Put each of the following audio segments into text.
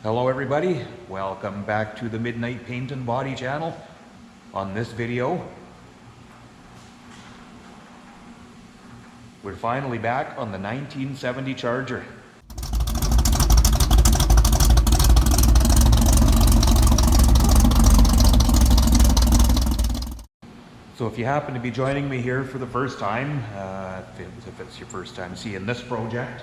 Hello everybody, welcome back to the Midnight Paint and Body channel. On this video, we're finally back on the 1970 Charger. So if you happen to be joining me here for the first time, if it's your first time seeing this project,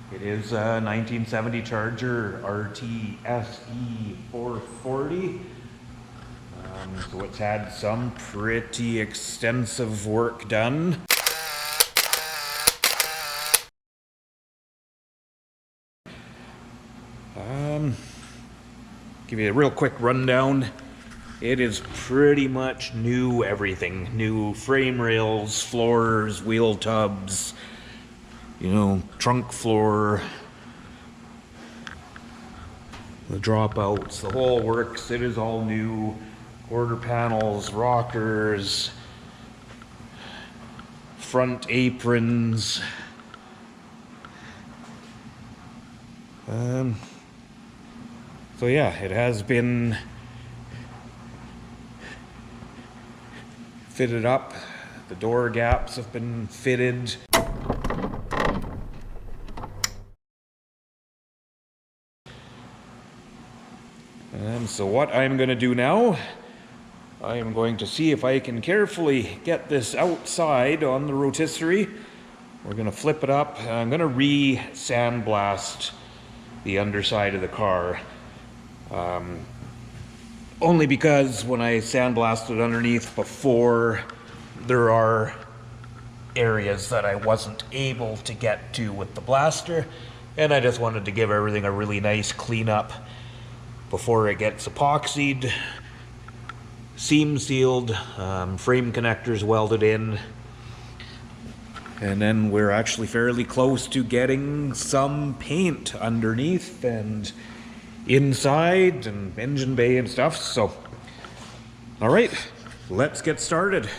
it is a 1970 Charger RT SE 440. So it's had some pretty extensive work done. Give you a real quick rundown. It is pretty much new everything. New frame rails, floors, wheel tubs, trunk floor, the dropouts, the whole works. It is all new. Quarter panels, rockers, front aprons. So yeah, it has been fitted up. The door gaps have been fitted. So what I'm going to do now, I am going to see if I can carefully get this outside on the rotisserie. We're going to flip it up. I'm going to re-sandblast the underside of the car. Only because when I sandblasted underneath before, there are areas that I wasn't able to get to with the blaster, and I just wanted to give everything a really nice cleanup before it gets epoxied, seam sealed, frame connectors welded in, and then we're actually fairly close to getting some paint underneath and inside and engine bay and stuff. So, all right, let's get started.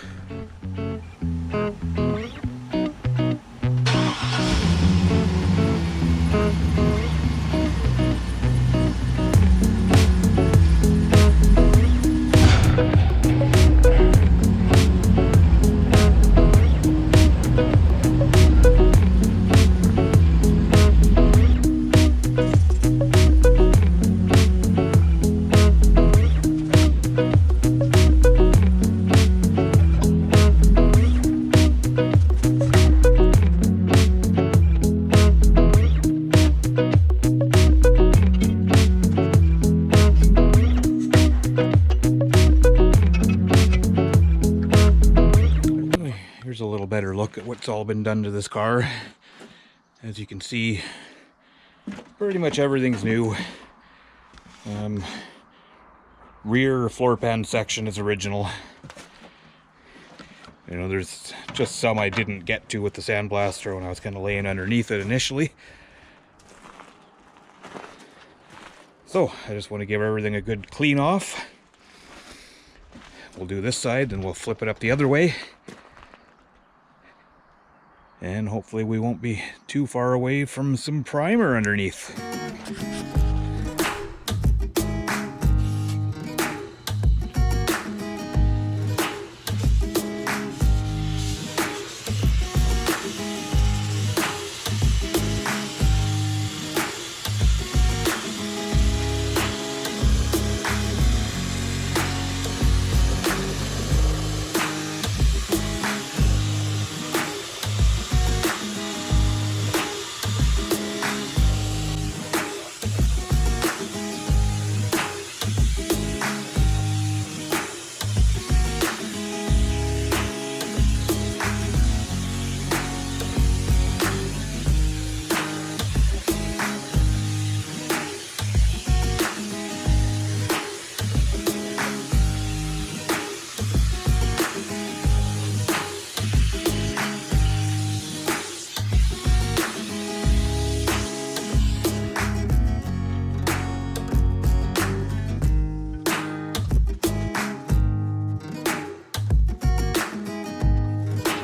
Here's a little better look at what's all been done to this car. As you can see, pretty much everything's new. Rear floor pan section is original. There's just some I didn't get to with the sandblaster when I was kind of laying underneath it initially. So I just want to give everything a good clean off. We'll do this side and we'll flip it up the other way. And hopefully we won't be too far away from some primer underneath.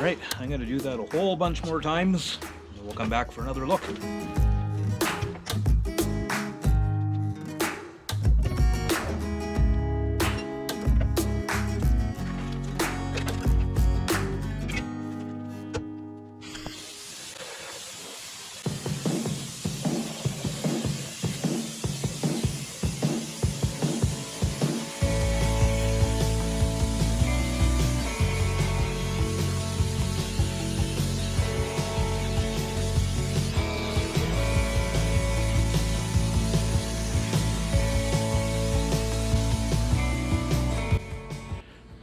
Right, I'm going to do that a whole bunch more times, and we'll come back for another look.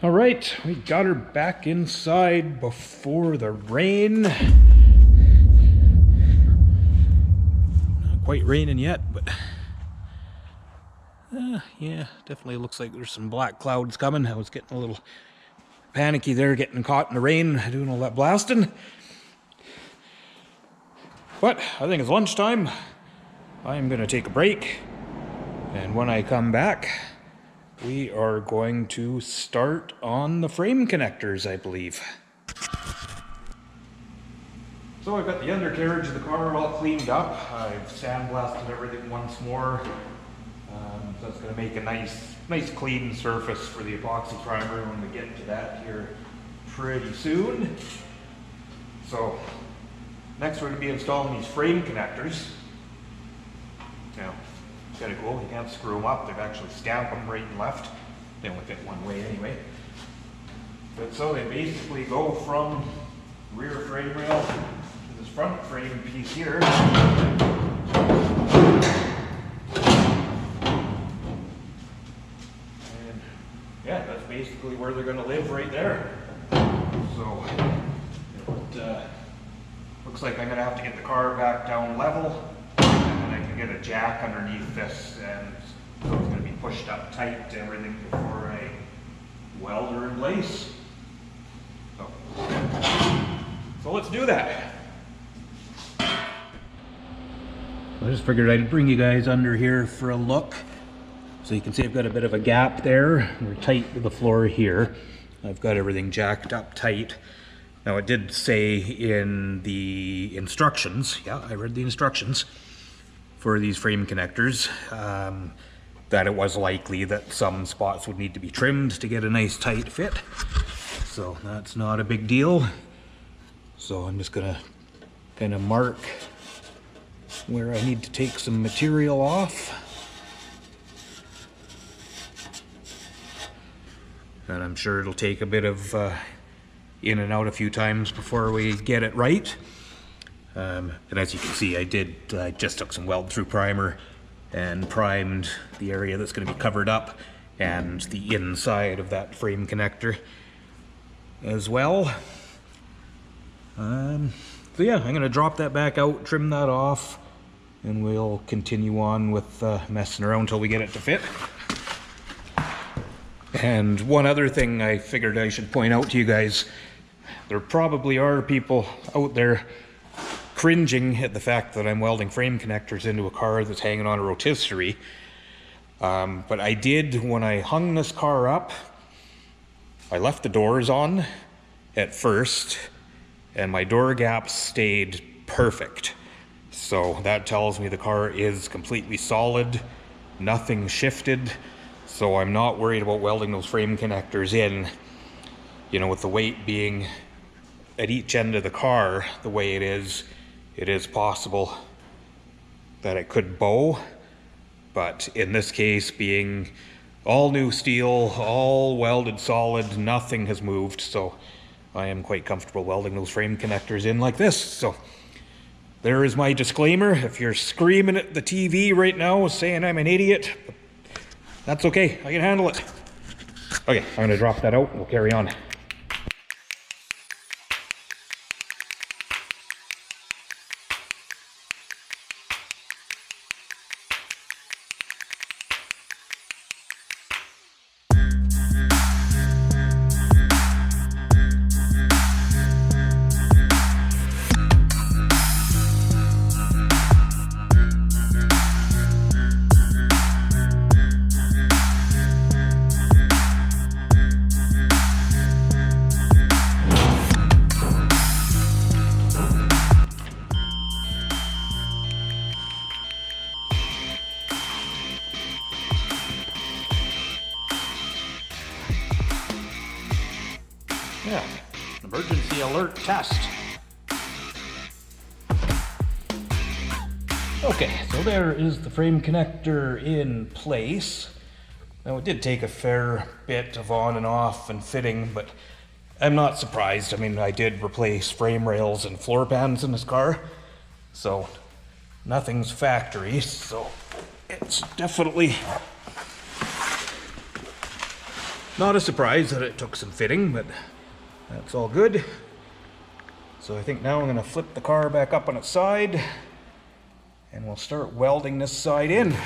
All right, we got her back inside before the rain. Not quite raining yet, but yeah, definitely looks like there's some black clouds coming. I was getting a little panicky there, getting caught in the rain, doing all that blasting. But I think it's lunchtime. I'm gonna take a break, and when I come back, we are going to start on the frame connectors, I believe. So I've got the undercarriage of the car all cleaned up. I've sandblasted everything once more. So it's going to make a nice clean surface for the epoxy primer when we get to that here pretty soon. So next we're going to be installing these frame connectors. Now, it's kind of cool. You can't screw them up. They've actually stamped them right and left. They only fit one way anyway. But so they basically go from rear frame rail to this front frame piece here. And yeah, that's basically where they're going to live right there. So it looks like I'm going to have to get the car back down level. I can get a jack underneath this, and so it's going to be pushed up tight to everything before I weld her in place. So let's do that. I just figured I'd bring you guys under here for a look. So you can see I've got a bit of a gap there. We're tight to the floor here. I've got everything jacked up tight. Now it did say in the instructions, yeah, I read the instructions for these frame connectors, that it was likely that some spots would need to be trimmed to get a nice tight fit. So that's not a big deal. So I'm just gonna kind of mark where I need to take some material off. And I'm sure it'll take a bit of in and out a few times before we get it right. And as you can see, I just took some weld through primer and primed the area that's going to be covered up and the inside of that frame connector as well. So yeah, I'm going to drop that back out, trim that off, and we'll continue on with messing around until we get it to fit. And one other thing I figured I should point out to you guys, there probably are people out there cringing at the fact that I'm welding frame connectors into a car that's hanging on a rotisserie. But I did, when I hung this car up, I left the doors on at first, and my door gaps stayed perfect. So that tells me the car is completely solid, nothing shifted. So I'm not worried about welding those frame connectors in, you know, with the weight being at each end of the car the way it is possible that it could bow. But in this case, being all new steel, all welded solid, nothing has moved, so I am quite comfortable welding those frame connectors in like this. So there is my disclaimer. If you're screaming at the TV right now saying I'm an idiot, that's okay, I can handle it. Okay, I'm gonna drop that out and we'll carry on. Yeah, emergency alert test. Okay, so there is the frame connector in place. Now it did take a fair bit of on and off and fitting, but I'm not surprised. I mean, I did replace frame rails and floor pans in this car, so nothing's factory, so it's definitely Not a surprise that it took some fitting, but that's all good. So I think now I'm going to flip the car back up on its side, and we'll start welding this side in.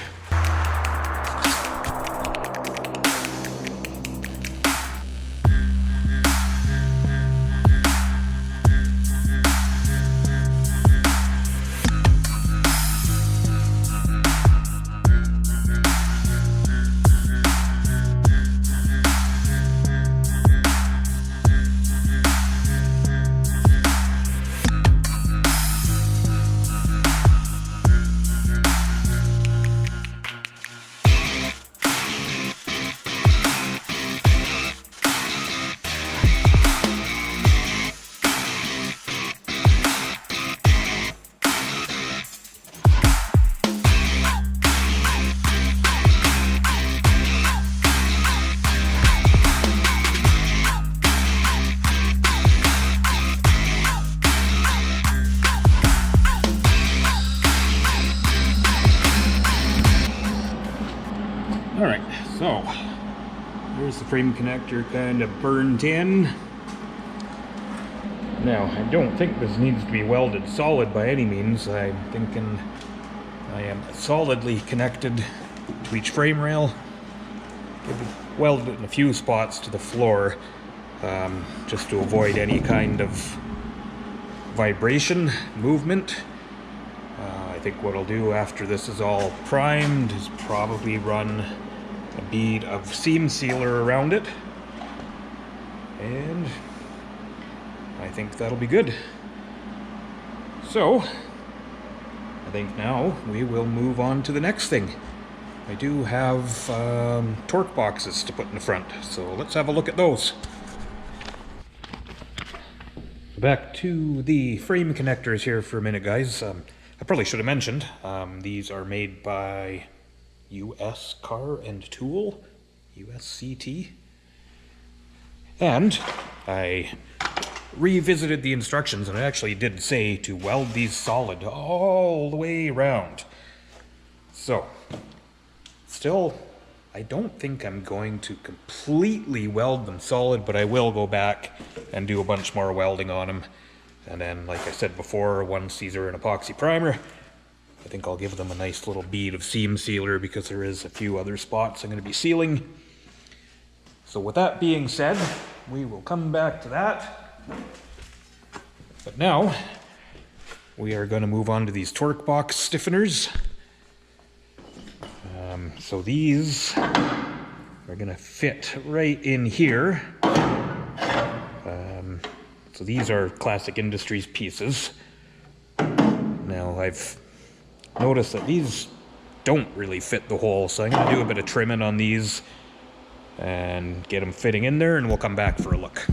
Alright, so there's the frame connector kind of burnt in. Now, I don't think this needs to be welded solid by any means. I'm thinking I am solidly connected to each frame rail. I've welded it in a few spots to the floor, just to avoid any kind of vibration, movement. I think what I'll do after this is all primed is probably run a bead of seam sealer around it, and I think that'll be good. So I think now we will move on to the next thing. I do have torque boxes to put in the front, so let's have a look at those. Back to the frame connectors here for a minute, guys. I probably should have mentioned, these are made by US Car and Tool, USCT. And I revisited the instructions, and it actually did say to weld these solid all the way around. So, still, I don't think I'm going to completely weld them solid, but I will go back and do a bunch more welding on them. And then, like I said before, once these are an epoxy primer, I think I'll give them a nice little bead of seam sealer, because there is a few other spots I'm going to be sealing. So with that being said, we will come back to that. But now, we are going to move on to these torque box stiffeners. So these are going to fit right in here. So these are Classic Industries pieces. Now I've noticed that these don't really fit the hole, so I'm going to do a bit of trimming on these and get them fitting in there, and we'll come back for a look.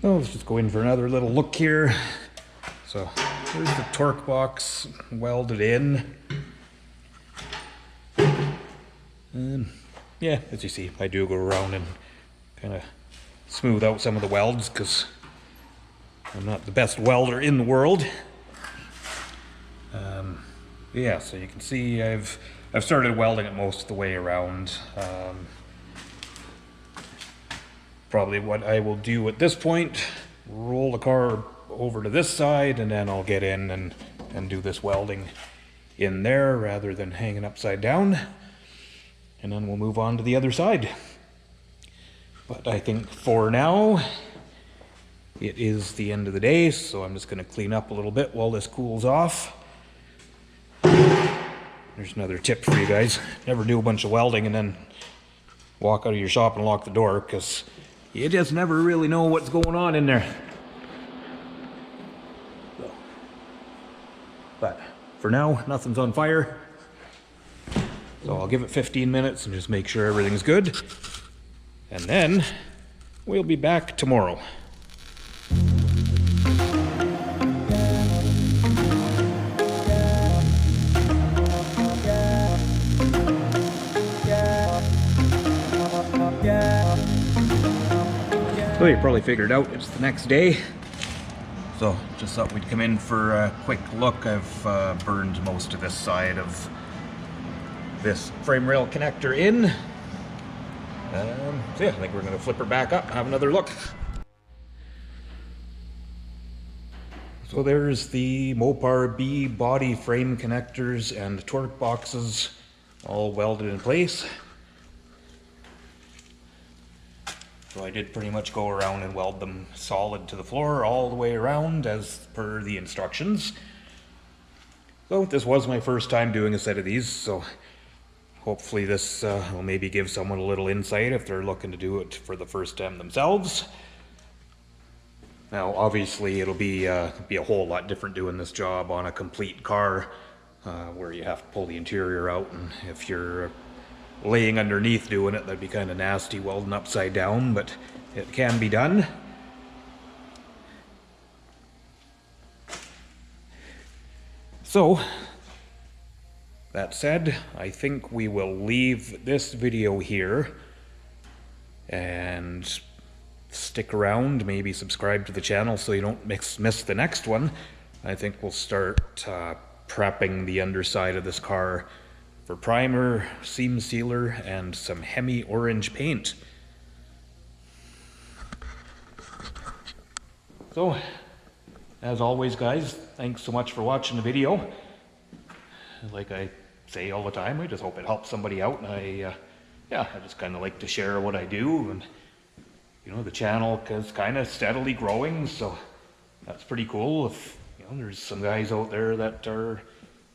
Oh, let's just go in for another little look here. So there's the torque box welded in. And yeah, as you see, I do go around and kind of smooth out some of the welds because I'm not the best welder in the world. Yeah, so you can see I've started welding it most of the way around. Probably what I will do at this point, roll the car over to this side, and then I'll get in and do this welding in there rather than hanging upside down. And then we'll move on to the other side. But I think for now, it is the end of the day, so I'm just going to clean up a little bit while this cools off. There's another tip for you guys. Never do a bunch of welding and then walk out of your shop and lock the door, because you just never really know what's going on in there. But for now, nothing's on fire. So I'll give it 15 minutes and just make sure everything's good. And then we'll be back tomorrow. So you probably figured out it's the next day. So just thought we'd come in for a quick look. I've burned most of this side of this frame rail connector in. So yeah, I think we're going to flip her back up and have another look. So there's the Mopar B body frame connectors and torque boxes all welded in place. So I did pretty much go around and weld them solid to the floor all the way around as per the instructions. So this was my first time doing a set of these, so hopefully this will maybe give someone a little insight if they're looking to do it for the first time themselves. Now obviously it'll be a whole lot different doing this job on a complete car where you have to pull the interior out, and if you're laying underneath doing it, that'd be kind of nasty welding upside down, but it can be done. So that said, I think we will leave this video here and stick around, maybe subscribe to the channel so you don't miss the next one. I think we'll start prepping the underside of this car for primer, seam sealer, and some Hemi orange paint. So, as always guys, thanks so much for watching the video. Like I say all the time, I just hope it helps somebody out, and I just kind of like to share what I do, and you know, the channel is kind of steadily growing, so that's pretty cool. If you know, there's some guys out there that are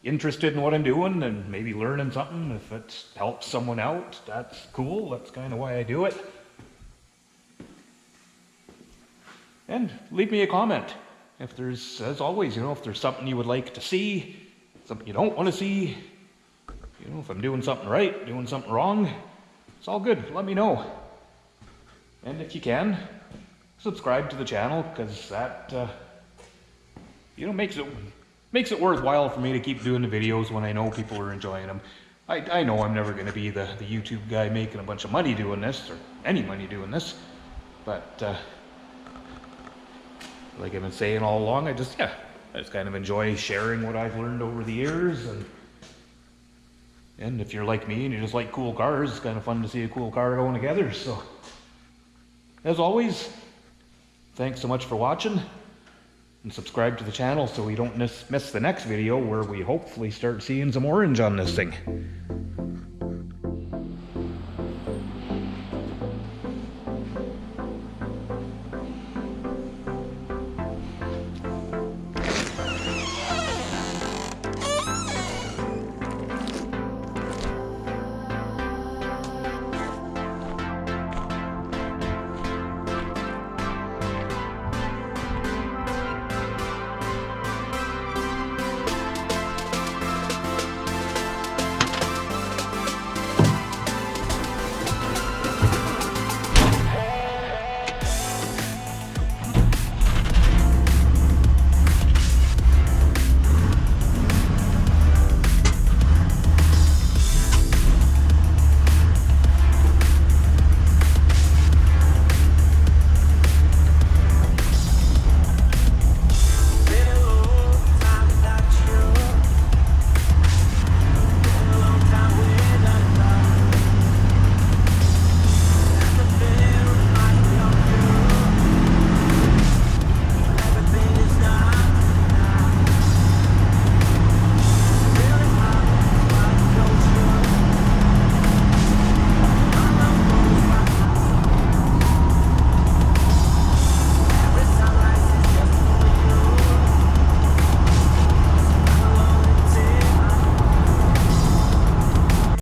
interested in what I'm doing and maybe learning something, if it helps someone out, that's cool. That's kind of why I do it. And leave me a comment if there's, as always, you know, if there's something you would like to see, something you don't want to see, you know, if I'm doing something right, doing something wrong, it's all good. Let me know. And if you can, subscribe to the channel, because that you know, makes it worthwhile for me to keep doing the videos when I know people are enjoying them. I know I'm never going to be the YouTube guy making a bunch of money doing this, or any money doing this, but like I've been saying all along, I just kind of enjoy sharing what I've learned over the years, and if you're like me and you just like cool cars, it's kind of fun to see a cool car going together. So as always, thanks so much for watching, and subscribe to the channel so we don't miss the next video where we hopefully start seeing some orange on this thing.